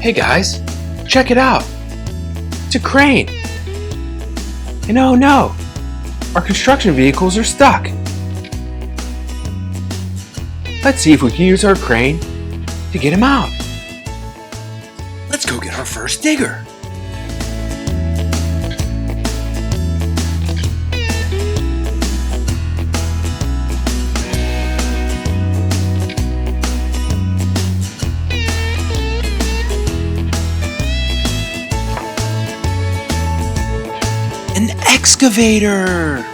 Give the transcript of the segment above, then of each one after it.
Hey guys, check it out. It's a crane. And oh no, our construction vehicles are stuck. Let's see if we can use our crane to get him out. Let's go get our first digger. An excavator!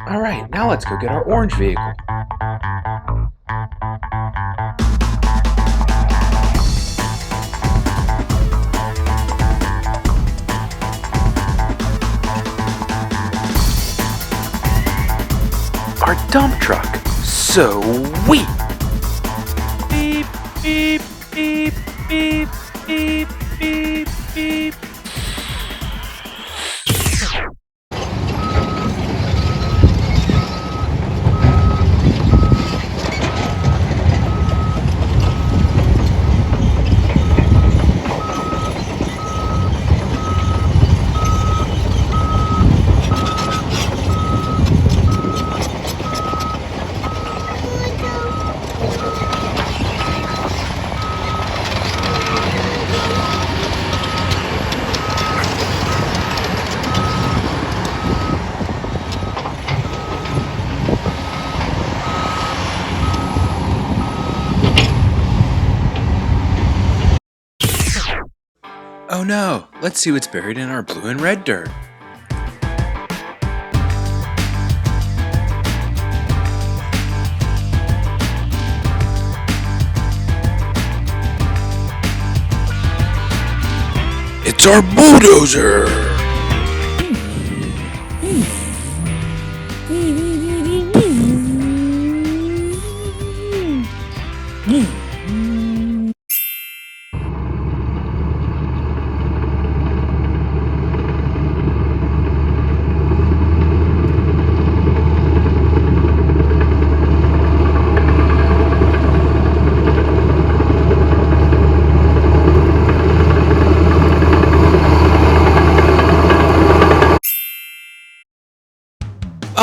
Alright, now let's go get our orange vehicle. Our dump truck. Sweet! Beep, beep, beep, beep, beep, beep, beep. Oh no, let's see what's buried in our blue and red dirt. It's our bulldozer!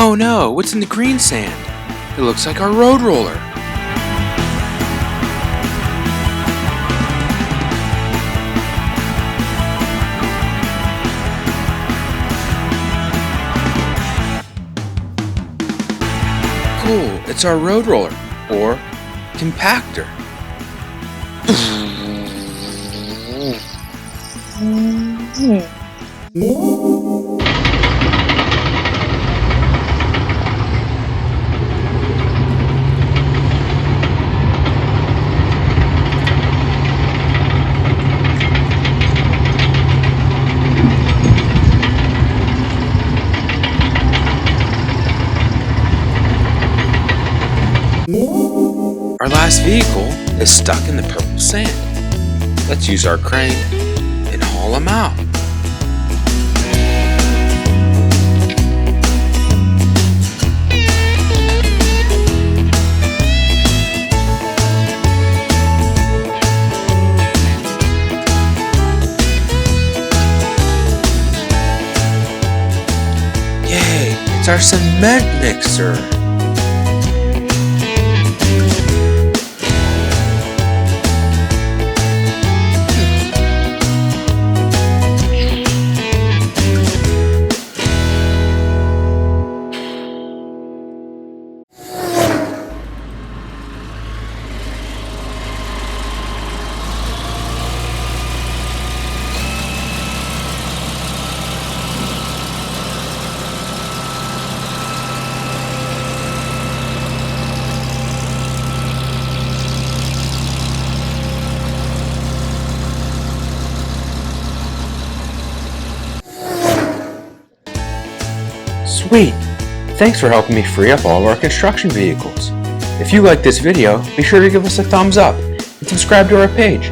Oh no, what's in the green sand? It looks like our road roller. Cool, it's our road roller, or compactor. Our last vehicle is stuck in the purple sand. Let's use our crane and haul him out. Yay, it's our cement mixer. Sweet! Thanks for helping me free up all of our construction vehicles. If you like this video, be sure to give us a thumbs up and subscribe to our page,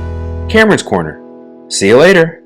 Cameron's Corner. See you later!